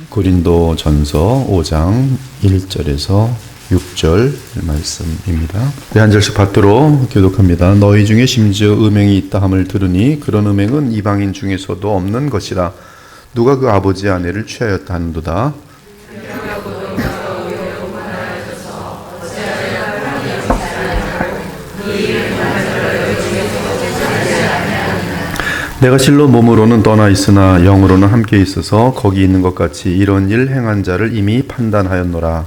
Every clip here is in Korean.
고린도전서 5장 1절에서 6절 말씀입니다. 한 절씩 받도록 교독합니다. 너희 중에 심지어 음행이 있다 함을 들으니 그런 음행은 이방인 중에서도 없는 것이라. 누가 그 아버지의 아내를 취하였다 하는도다. 내가 실로 몸으로는 떠나 있으나 영으로는 함께 있어서 거기 있는 것 같이 이런 일 행한 자를 이미 판단하였노라.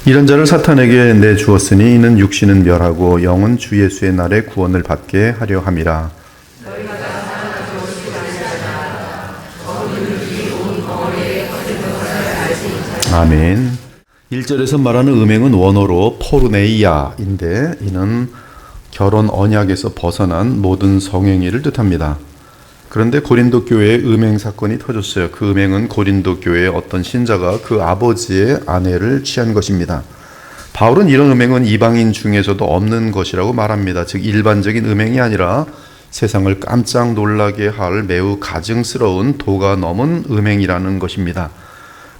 이런 자를 사탄에게 내주었으니 이는 육신은 멸하고 영은 주 예수의 날에 구원을 받게 하려 함이라. 아멘. 1절에서 말하는 음행은 원어로 포르네이아인데 이는 결혼 언약에서 벗어난 모든 성행위를 뜻합니다. 그런데 고린도 교회에 음행 사건이 터졌어요. 그 음행은 고린도 교회의 어떤 신자가 그 아버지의 아내를 취한 것입니다. 바울은 이런 음행은 이방인 중에서도 없는 것이라고 말합니다. 즉 일반적인 음행이 아니라 세상을 깜짝 놀라게 할 매우 가증스러운 도가 넘은 음행이라는 것입니다.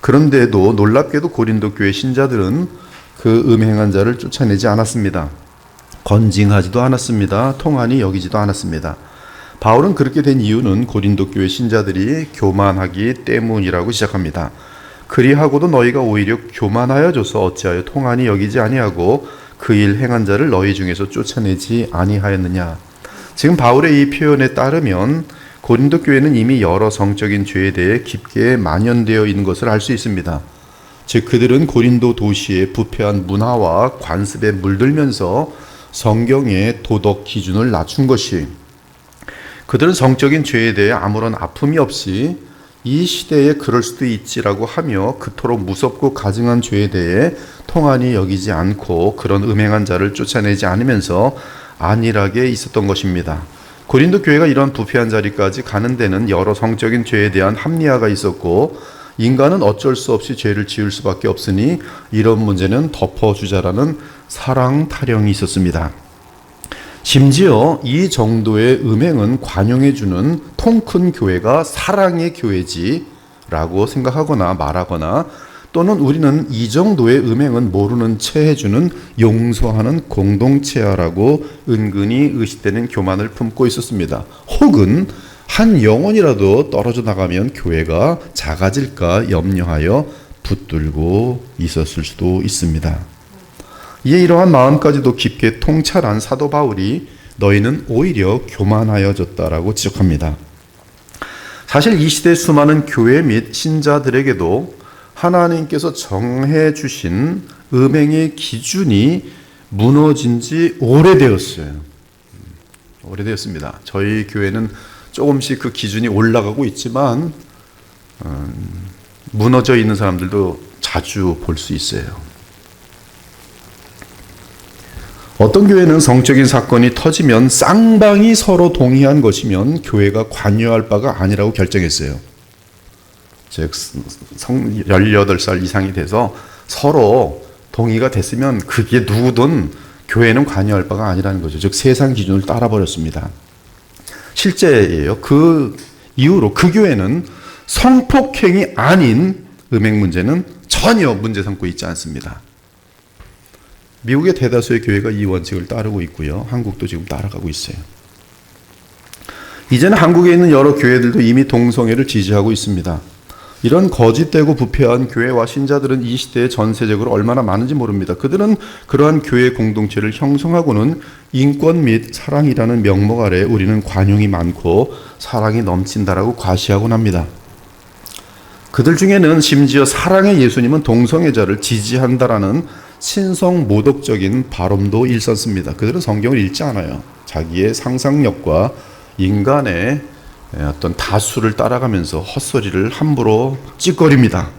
그런데도 놀랍게도 고린도 교회 신자들은 그 음행한 자를 쫓아내지 않았습니다. 건징하지도 않았습니다. 통한이 여기지도 않았습니다. 바울은 그렇게 된 이유는 고린도 교회 신자들이 교만하기 때문이라고 시작합니다. 그리하고도 너희가 오히려 교만하여져서 어찌하여 통한이 여기지 아니하고 그 일 행한 자를 너희 중에서 쫓아내지 아니하였느냐. 지금 바울의 이 표현에 따르면 고린도 교회는 이미 여러 성적인 죄에 대해 깊게 만연되어 있는 것을 알 수 있습니다. 즉 그들은 고린도 도시의 부패한 문화와 관습에 물들면서 성경의 도덕 기준을 낮춘 것이, 그들은 성적인 죄에 대해 아무런 아픔이 없이 이 시대에 그럴 수도 있지라고 하며 그토록 무섭고 가증한 죄에 대해 통한이 여기지 않고 그런 음행한 자를 쫓아내지 않으면서 안일하게 있었던 것입니다. 고린도 교회가 이런 부패한 자리까지 가는 데는 여러 성적인 죄에 대한 합리화가 있었고 인간은 어쩔 수 없이 죄를 지을 수밖에 없으니 이런 문제는 덮어주자라는 사랑 타령이 있었습니다. 심지어 이 정도의 음행은 관용해주는 통 큰 교회가 사랑의 교회지라고 생각하거나 말하거나, 또는 우리는 이 정도의 음행은 모르는 채 해주는 용서하는 공동체야라고 은근히 의식되는 교만을 품고 있었습니다. 혹은 한 영혼이라도 떨어져 나가면 교회가 작아질까 염려하여 붙들고 있었을 수도 있습니다. 이에 이러한 마음까지도 깊게 통찰한 사도 바울이 너희는 오히려 교만하여졌다라고 지적합니다. 사실 이 시대 수많은 교회 및 신자들에게도 하나님께서 정해 주신 음행의 기준이 무너진 지 오래되었어요. 오래되었습니다. 저희 교회는 조금씩 그 기준이 올라가고 있지만 무너져 있는 사람들도 자주 볼 수 있어요. 어떤 교회는 성적인 사건이 터지면 쌍방이 서로 동의한 것이면 교회가 관여할 바가 아니라고 결정했어요. 즉 18살 이상이 돼서 서로 동의가 됐으면 그게 누구든 교회는 관여할 바가 아니라는 거죠. 즉 세상 기준을 따라버렸습니다. 실제예요. 그 이후로 그 교회는 성폭행이 아닌 음행 문제는 전혀 문제 삼고 있지 않습니다. 미국의 대다수의 교회가 이 원칙을 따르고 있고요. 한국도 지금 따라가고 있어요. 이제는 한국에 있는 여러 교회들도 이미 동성애를 지지하고 있습니다. 이런 거짓되고 부패한 교회와 신자들은 이 시대에 전세적으로 얼마나 많은지 모릅니다. 그들은 그러한 교회 공동체를 형성하고는 인권 및 사랑이라는 명목 아래 우리는 관용이 많고 사랑이 넘친다라고 과시하곤 합니다. 그들 중에는 심지어 사랑의 예수님은 동성애자를 지지한다라는 신성 모독적인 발언도 일삼습니다. 그들은 성경을 읽지 않아요. 자기의 상상력과 인간의 어떤 다수를 따라가면서 헛소리를 함부로 찌꺼립니다.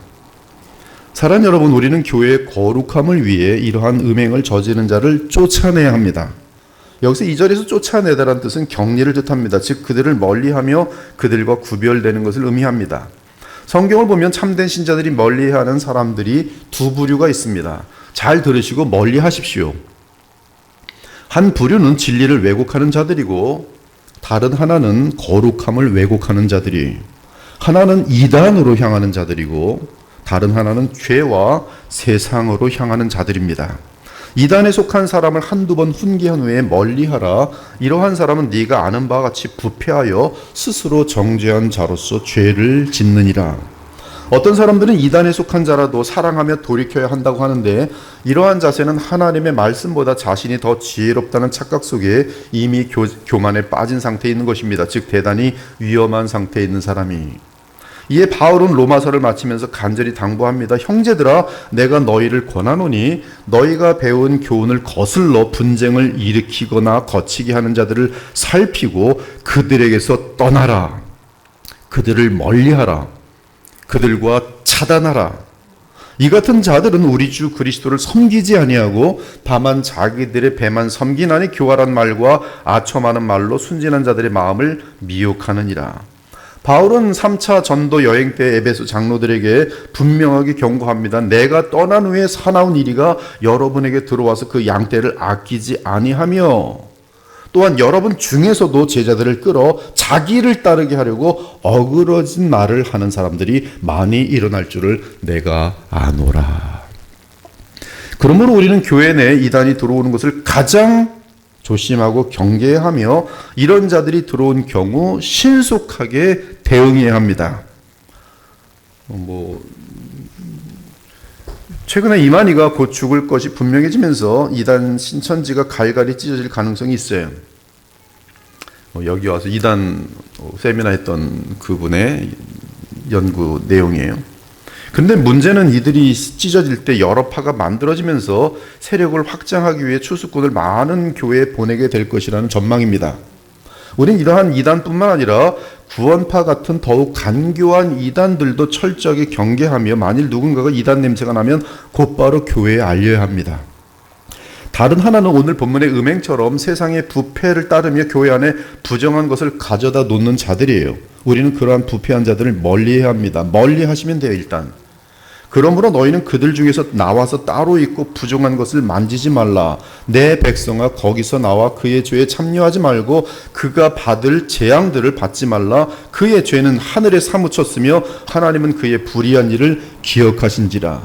사랑 여러분, 우리는 교회의 거룩함을 위해 이러한 음행을 저지른 자를 쫓아내야 합니다. 여기서 2절에서 쫓아내다라는 뜻은 격리를 뜻합니다. 즉 그들을 멀리하며 그들과 구별되는 것을 의미합니다. 성경을 보면 참된 신자들이 멀리하는 사람들이 두 부류가 있습니다. 잘 들으시고 멀리하십시오. 한 부류는 진리를 왜곡하는 자들이고 다른 하나는 거룩함을 왜곡하는 자들이, 하나는 이단으로 향하는 자들이고 다른 하나는 죄와 세상으로 향하는 자들입니다. 이단에 속한 사람을 한두 번 훈계한 후에 멀리하라. 이러한 사람은 네가 아는 바와 같이 부패하여 스스로 정죄한 자로서 죄를 짓느니라. 어떤 사람들은 이단에 속한 자라도 사랑하며 돌이켜야 한다고 하는데, 이러한 자세는 하나님의 말씀보다 자신이 더 지혜롭다는 착각 속에 이미 교만에 빠진 상태에 있는 것입니다. 즉 대단히 위험한 상태에 있는 사람이. 이에 바울은 로마서를 마치면서 간절히 당부합니다. 형제들아, 내가 너희를 권하노니 너희가 배운 교훈을 거슬러 분쟁을 일으키거나 거치게 하는 자들을 살피고 그들에게서 떠나라. 그들을 멀리하라. 그들과 차단하라. 이 같은 자들은 우리 주 그리스도를 섬기지 아니하고 다만 자기들의 배만 섬기나니 교활한 말과 아첨하는 말로 순진한 자들의 마음을 미혹하느니라. 바울은 3차 전도 여행 때 에베소 장로들에게 분명하게 경고합니다. 내가 떠난 후에 사나운 이리가 여러분에게 들어와서 그 양떼를 아끼지 아니하며, 또한 여러분 중에서도 제자들을 끌어 자기를 따르게 하려고 어그러진 말을 하는 사람들이 많이 일어날 줄을 내가 아노라. 그러므로 우리는 교회 내에 이단이 들어오는 것을 가장 조심하고 경계하며 이런 자들이 들어온 경우 신속하게 대응해야 합니다. 최근에 이만희가 곧 죽을 것이 분명해지면서 이단 신천지가 갈갈이 찢어질 가능성이 있어요. 여기 와서 이단 세미나 했던 그분의 연구 내용이에요. 근데 문제는 이들이 찢어질 때 여러 파가 만들어지면서 세력을 확장하기 위해 추수꾼을 많은 교회에 보내게 될 것이라는 전망입니다. 우린 이러한 이단뿐만 아니라 구원파 같은 더욱 간교한 이단들도 철저하게 경계하며 만일 누군가가 이단 냄새가 나면 곧바로 교회에 알려야 합니다. 다른 하나는 오늘 본문의 음행처럼 세상의 부패를 따르며 교회 안에 부정한 것을 가져다 놓는 자들이에요. 우리는 그러한 부패한 자들을 멀리해야 합니다. 멀리하시면 돼요, 일단. 그러므로 너희는 그들 중에서 나와서 따로 있고 부정한 것을 만지지 말라. 내 백성아, 거기서 나와 그의 죄에 참여하지 말고 그가 받을 재앙들을 받지 말라. 그의 죄는 하늘에 사무쳤으며 하나님은 그의 불의한 일을 기억하신지라.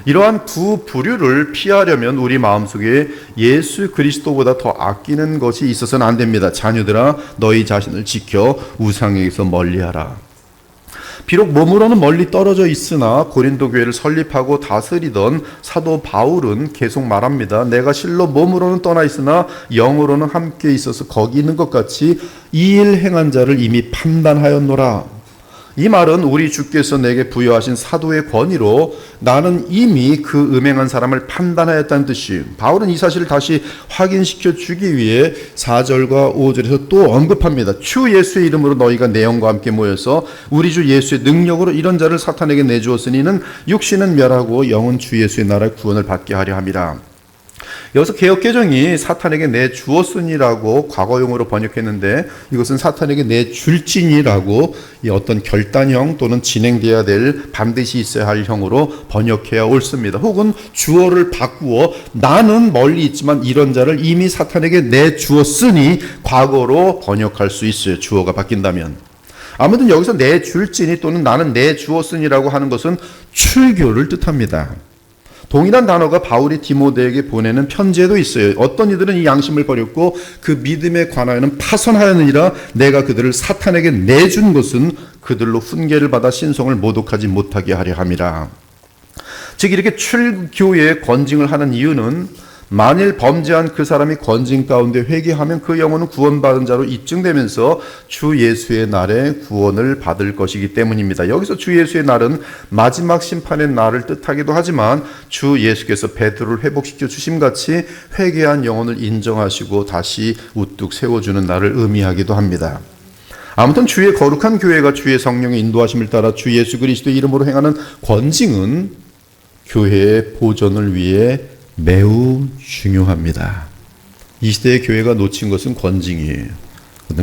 이러한 두 부류를 피하려면 우리 마음속에 예수 그리스도보다 더 아끼는 것이 있어서는 안 됩니다. 자녀들아, 너희 자신을 지켜 우상에게서 멀리하라. 비록 몸으로는 멀리 떨어져 있으나 고린도 교회를 설립하고 다스리던 사도 바울은 계속 말합니다. 내가 실로 몸으로는 떠나 있으나 영으로는 함께 있어서 거기 있는 것 같이 이 일 행한 자를 이미 판단하였노라. 이 말은 우리 주께서 내게 부여하신 사도의 권위로 나는 이미 그 음행한 사람을 판단하였다는 뜻이에요. 바울은 이 사실을 다시 확인시켜 주기 위해 4절과 5절에서 또 언급합니다. 주 예수의 이름으로 너희가 내 영과 함께 모여서 우리 주 예수의 능력으로 이런 자를 사탄에게 내주었으니 이는 육신은 멸하고 영은 주 예수의 나라의 구원을 받게 하려 함이라. 여기서 개역개정이 사탄에게 내주었으니라고 과거용으로 번역했는데 이것은 사탄에게 내줄지니라고 어떤 결단형 또는 진행돼야 될 반드시 있어야 할 형으로 번역해야 옳습니다. 혹은 주어를 바꾸어 나는 멀리 있지만 이런 자를 이미 사탄에게 내주었으니 과거로 번역할 수 있어요. 주어가 바뀐다면. 아무튼 여기서 내줄지니 또는 나는 내주었으니라고 하는 것은 출교를 뜻합니다. 동일한 단어가 바울이 디모데에게 보내는 편지에도 있어요. 어떤 이들은 이 양심을 버렸고 그 믿음에 관하여는 파선하였느니라. 내가 그들을 사탄에게 내준 것은 그들로 훈계를 받아 신성을 모독하지 못하게 하려 함이라. 즉 이렇게 출교에 권징을 하는 이유는 만일 범죄한 그 사람이 권징 가운데 회개하면 그 영혼은 구원받은 자로 입증되면서 주 예수의 날에 구원을 받을 것이기 때문입니다. 여기서 주 예수의 날은 마지막 심판의 날을 뜻하기도 하지만 주 예수께서 베드로를 회복시켜 주심같이 회개한 영혼을 인정하시고 다시 우뚝 세워주는 날을 의미하기도 합니다. 아무튼 주의 거룩한 교회가 주의 성령의 인도하심을 따라 주 예수 그리스도의 이름으로 행하는 권징은 교회의 보존을 위해 매우 중요합니다. 이 시대의 교회가 놓친 것은 권징이에요.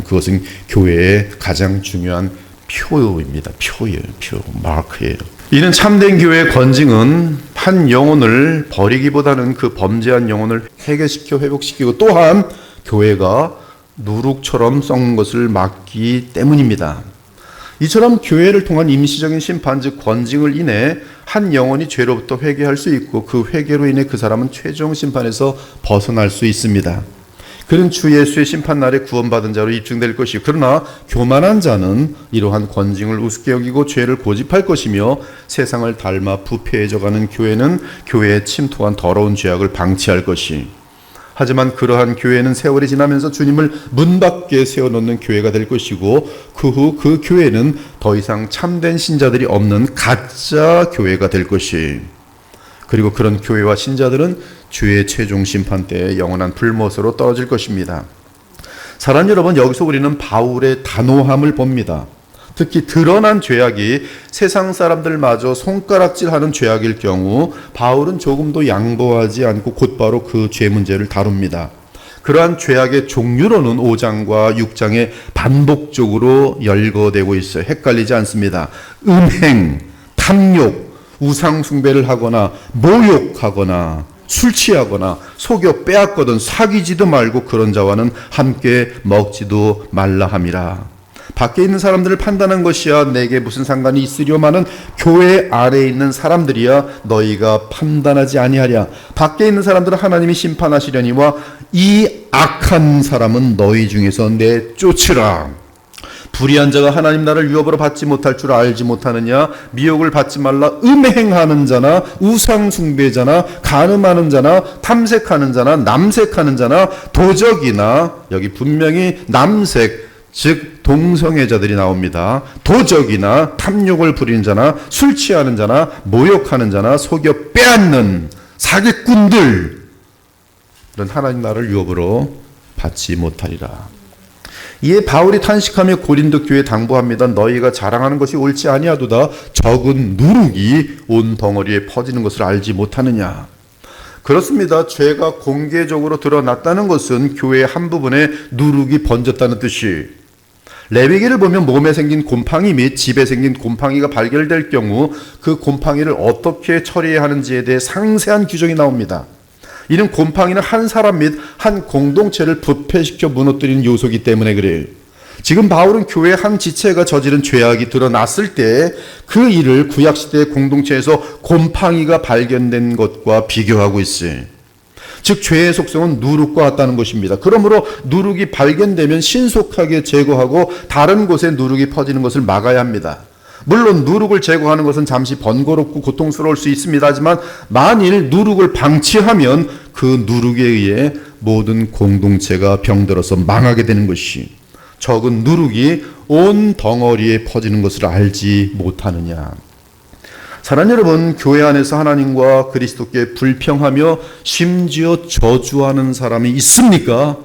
그것은 교회의 가장 중요한 표입니다. 표예요. 표, 마크예요. 이는 참된 교회의 권징은 한 영혼을 버리기보다는 그 범죄한 영혼을 해결시켜 회복시키고, 또한 교회가 누룩처럼 썩는 것을 막기 때문입니다. 이처럼 교회를 통한 임시적인 심판, 즉 권징을 인해 한 영혼이 죄로부터 회개할 수 있고, 그 회개로 인해 그 사람은 최종 심판에서 벗어날 수 있습니다. 그는 주 예수의 심판날에 구원받은 자로 입증될 것이요, 그러나 교만한 자는 이러한 권징을 우습게 여기고 죄를 고집할 것이며, 세상을 닮아 부패해져가는 교회는 교회에 침투한 더러운 죄악을 방치할 것이, 하지만 그러한 교회는 세월이 지나면서 주님을 문 밖에 세워놓는 교회가 될 것이고, 그 후 그 교회는 더 이상 참된 신자들이 없는 가짜 교회가 될 것이, 그리고 그런 교회와 신자들은 주의 최종 심판 때에 영원한 불못으로 떨어질 것입니다. 사랑하는 여러분, 여기서 우리는 바울의 단호함을 봅니다. 특히 드러난 죄악이 세상 사람들마저 손가락질하는 죄악일 경우 바울은 조금도 양보하지 않고 곧바로 그 죄 문제를 다룹니다. 그러한 죄악의 종류로는 5장과 6장에 반복적으로 열거되고 있어요. 헷갈리지 않습니다. 음행, 탐욕, 우상숭배를 하거나 모욕하거나 술 취하거나 속여 빼앗거든 사귀지도 말고 그런 자와는 함께 먹지도 말라 함이라. 밖에 있는 사람들을 판단한 것이야 내게 무슨 상관이 있으려마는 교회 아래에 있는 사람들이야 너희가 판단하지 아니하랴. 밖에 있는 사람들은 하나님이 심판하시려니와 이 악한 사람은 너희 중에서 내쫓으라. 불의한 자가 하나님 나라를 유업으로 받지 못할 줄 알지 못하느냐. 미혹을 받지 말라. 음행하는 자나 우상숭배자나 간음하는 자나 탐색하는 자나 남색하는 자나 도적이나, 여기 분명히 남색 즉 동성애자들이 나옵니다. 도적이나 탐욕을 부리는 자나 술 취하는 자나 모욕하는 자나 속여 빼앗는 사기꾼들, 이런 하나님 나라를 유업으로 받지 못하리라. 이에 바울이 탄식하며 고린도 교회에 당부합니다. 너희가 자랑하는 것이 옳지 아니하도다. 적은 누룩이 온 덩어리에 퍼지는 것을 알지 못하느냐. 그렇습니다. 죄가 공개적으로 드러났다는 것은 교회의 한 부분에 누룩이 번졌다는 뜻이, 레위기를 보면 몸에 생긴 곰팡이 및 집에 생긴 곰팡이가 발견될 경우 그 곰팡이를 어떻게 처리해야 하는지에 대해 상세한 규정이 나옵니다. 이는 곰팡이는 한 사람 및 한 공동체를 부패시켜 무너뜨리는 요소이기 때문에 그래요. 지금 바울은 교회의 한 지체가 저지른 죄악이 드러났을 때 그 일을 구약시대의 공동체에서 곰팡이가 발견된 것과 비교하고 있어요. 즉 죄의 속성은 누룩과 같다는 것입니다. 그러므로 누룩이 발견되면 신속하게 제거하고 다른 곳에 누룩이 퍼지는 것을 막아야 합니다. 물론 누룩을 제거하는 것은 잠시 번거롭고 고통스러울 수 있습니다. 하지만 만일 누룩을 방치하면 그 누룩에 의해 모든 공동체가 병들어서 망하게 되는 것이, 적은 누룩이 온 덩어리에 퍼지는 것을 알지 못하느냐. 사랑하는 여러분, 교회 안에서 하나님과 그리스도께 불평하며 심지어 저주하는 사람이 있습니까?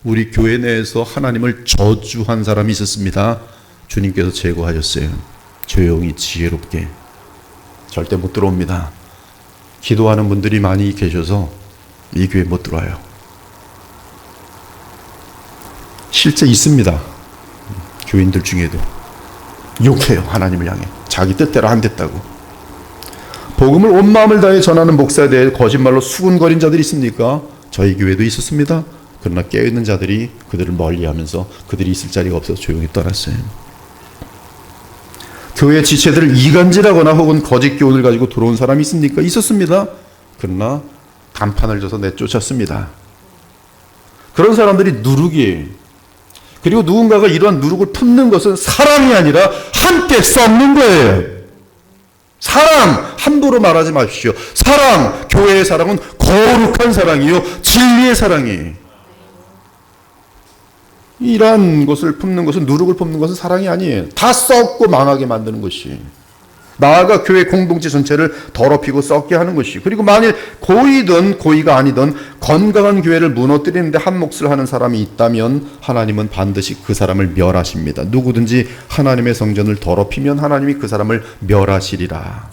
우리 교회 내에서 하나님을 저주한 사람이 있었습니다. 주님께서 제거하셨어요. 조용히 지혜롭게. 절대 못 들어옵니다. 기도하는 분들이 많이 계셔서 이 교회 못 들어와요. 실제 있습니다. 교인들 중에도 욕해요. 하나님을 향해 자기 뜻대로 안 됐다고. 복음을 온 마음을 다해 전하는 목사에 대해 거짓말로 수군거린 자들이 있습니까? 저희 교회도 있었습니다. 그러나 깨어있는 자들이 그들을 멀리하면서 그들이 있을 자리가 없어서 조용히 떠났어요. 교회 지체들을 이간질하거나 혹은 거짓 교훈을 가지고 들어온 사람이 있습니까? 있었습니다. 그러나 간판을 줘서 내쫓았습니다. 그런 사람들이 누룩이에요. 그리고 누군가가 이러한 누룩을 품는 것은 사랑이 아니라 함께 썩는 거예요. 사랑 함부로 말하지 마십시오. 사랑, 교회의 사랑은 거룩한 사랑이요 진리의 사랑이. 이러한 것을 품는 것은, 누룩을 품는 것은 사랑이 아니에요. 다 썩고 망하게 만드는 것이, 나아가 교회 공동체 전체를 더럽히고 썩게 하는 것이, 그리고 만일 고이든 고의가 아니든 건강한 교회를 무너뜨리는데 한 몫을 하는 사람이 있다면 하나님은 반드시 그 사람을 멸하십니다. 누구든지 하나님의 성전을 더럽히면 하나님이 그 사람을 멸하시리라.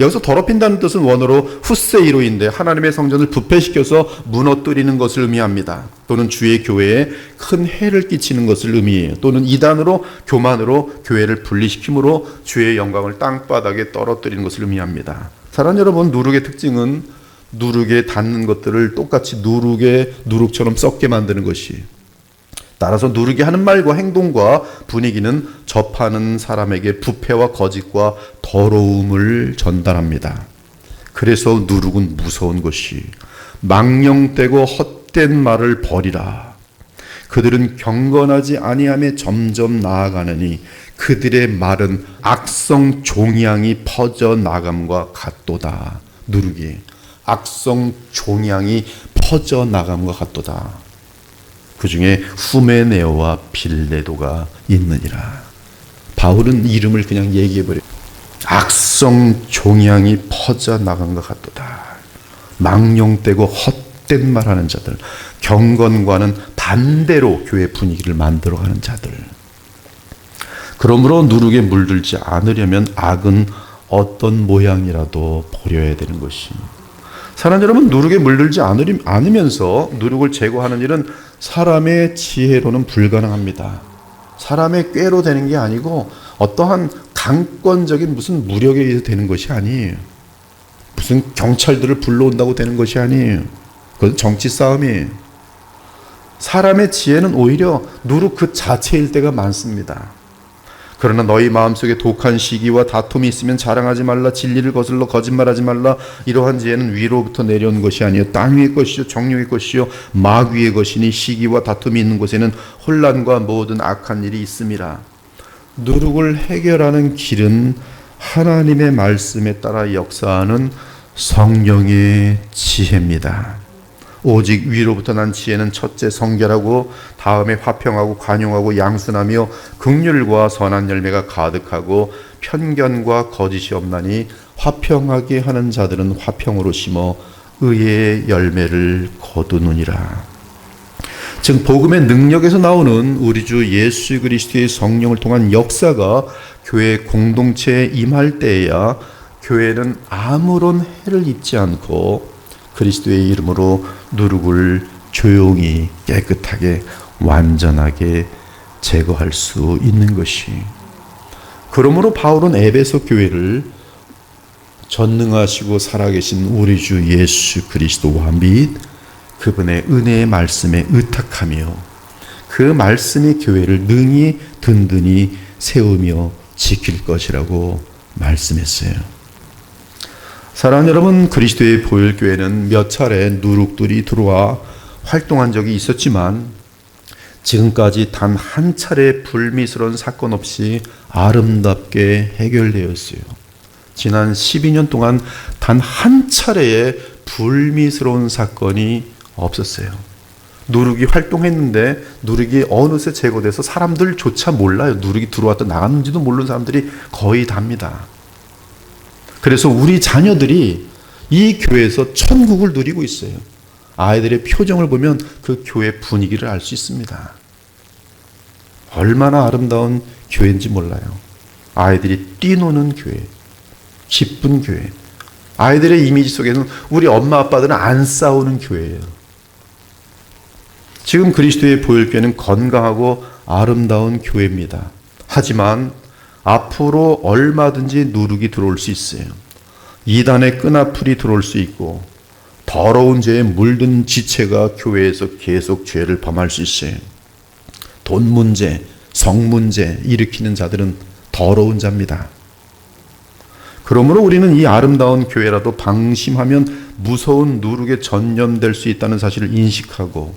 여기서 더럽힌다는 뜻은 원어로 후세이로인데 하나님의 성전을 부패시켜서 무너뜨리는 것을 의미합니다. 또는 주의 교회에 큰 해를 끼치는 것을 의미해요. 또는 이단으로, 교만으로 교회를 분리시킴으로 주의 영광을 땅바닥에 떨어뜨리는 것을 의미합니다. 사랑 여러분, 누룩의 특징은 누룩에 닿는 것들을 똑같이 누룩처럼 썩게 만드는 것이. 따라서 누룩이 하는 말과 행동과 분위기는 접하는 사람에게 부패와 거짓과 더러움을 전달합니다. 그래서 누룩은 무서운 것이 망령되고 헛된 말을 버리라. 그들은 경건하지 아니함에 점점 나아가느니 그들의 말은 악성 종양이 퍼져 나감과 같도다. 누룩이 악성 종양이 퍼져 나감과 같도다. 그 중에 후메네오와 빌레도가 있느니라. 바울은 이름을 그냥 얘기해버려요. 악성 종양이 퍼져 나간 것 같도다. 망령되고 헛된 말하는 자들, 경건과는 반대로 교회 분위기를 만들어가는 자들. 그러므로 누룩에 물들지 않으려면 악은 어떤 모양이라도 버려야 되는 것이. 사랑 여러분, 누룩에 물들지 않으면서 누룩을 제거하는 일은 사람의 지혜로는 불가능합니다. 사람의 꾀로 되는 게 아니고 어떠한 강권적인 무슨 무력에 의해서 되는 것이 아니에요. 무슨 경찰들을 불러온다고 되는 것이 아니에요. 그건 정치 싸움이에요. 사람의 지혜는 오히려 누룩 그 자체일 때가 많습니다. 그러나 너희 마음속에 독한 시기와 다툼이 있으면 자랑하지 말라. 진리를 거슬러 거짓말하지 말라. 이러한 지혜는 위로부터 내려온 것이 아니요 땅 위의 것이요 정욕의 것이요 막 위의 것이니 시기와 다툼이 있는 곳에는 혼란과 모든 악한 일이 있음이라. 누룩을 해결하는 길은 하나님의 말씀에 따라 역사하는 성령의 지혜입니다. 오직 위로부터 난 지혜는 첫째 성결하고 다음에 화평하고 관용하고 양순하며 긍휼과 선한 열매가 가득하고 편견과 거짓이 없나니 화평하게 하는 자들은 화평으로 심어 의의 열매를 거두느니라. 즉 복음의 능력에서 나오는 우리 주 예수 그리스도의 성령을 통한 역사가 교회 공동체에 임할 때에야 교회는 아무런 해를 입지 않고 그리스도의 이름으로 누룩을 조용히 깨끗하게 완전하게 제거할 수 있는 것이. 그러므로 바울은 에베소 교회를 전능하시고 살아계신 우리 주 예수 그리스도와 및 그분의 은혜의 말씀에 의탁하며 그 말씀이 교회를 능히 든든히 세우며 지킬 것이라고 말씀했어요. 사랑하는 여러분, 그리스도의 보혈교회는 몇 차례 누룩들이 들어와 활동한 적이 있었지만 지금까지 단 한 차례 불미스러운 사건 없이 아름답게 해결되었어요. 지난 12년 동안 단 한 차례의 불미스러운 사건이 없었어요. 누룩이 활동했는데 누룩이 어느새 제거돼서 사람들조차 몰라요. 누룩이 들어왔다 나갔는지도 모르는 사람들이 거의 답니다. 그래서 우리 자녀들이 이 교회에서 천국을 누리고 있어요. 아이들의 표정을 보면 그 교회 분위기를 알 수 있습니다. 얼마나 아름다운 교회인지 몰라요. 아이들이 뛰노는 교회, 기쁜 교회. 아이들의 이미지 속에는 우리 엄마 아빠들은 안 싸우는 교회예요. 지금 그리스도의 보혈교회는 건강하고 아름다운 교회입니다. 하지만 앞으로 얼마든지 누룩이 들어올 수 있어요. 이단의 끈아풀이 들어올 수 있고 더러운 죄에 물든 지체가 교회에서 계속 죄를 범할 수 있어요. 돈 문제, 성 문제 일으키는 자들은 더러운 자입니다. 그러므로 우리는 이 아름다운 교회라도 방심하면 무서운 누룩에 전염될 수 있다는 사실을 인식하고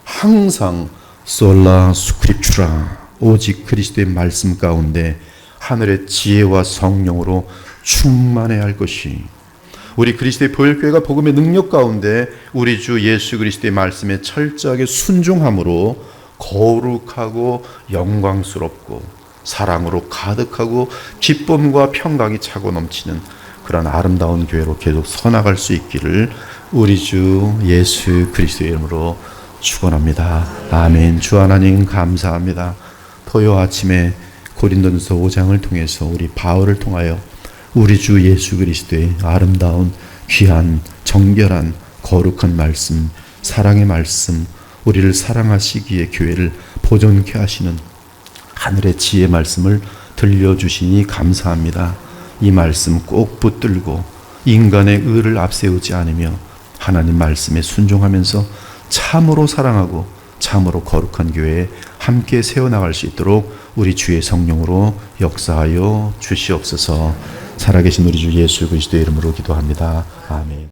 항상 솔라 스크립추라 오직 그리스도의 말씀 가운데 하늘의 지혜와 성령으로 충만해야 할 것이, 우리 그리스도의 보혈교회가 복음의 능력 가운데 우리 주 예수 그리스도의 말씀에 철저하게 순종함으로 거룩하고 영광스럽고 사랑으로 가득하고 기쁨과 평강이 차고 넘치는 그런 아름다운 교회로 계속 서나갈 수 있기를 우리 주 예수 그리스도의 이름으로 축원합니다. 아멘. 주 하나님 감사합니다. 토요 아침에 고린도전서 5장을 통해서 우리 바울을 통하여 우리 주 예수 그리스도의 아름다운 귀한 정결한 거룩한 말씀, 사랑의 말씀, 우리를 사랑하시기에 교회를 보존케 하시는 하늘의 지혜 말씀을 들려주시니 감사합니다. 이 말씀 꼭 붙들고 인간의 의를 앞세우지 않으며 하나님 말씀에 순종하면서 참으로 사랑하고 참으로 거룩한 교회에 함께 세워나갈 수 있도록 우리 주의 성령으로 역사하여 주시옵소서. 살아계신 우리 주 예수 그리스도의 이름으로 기도합니다. 아멘.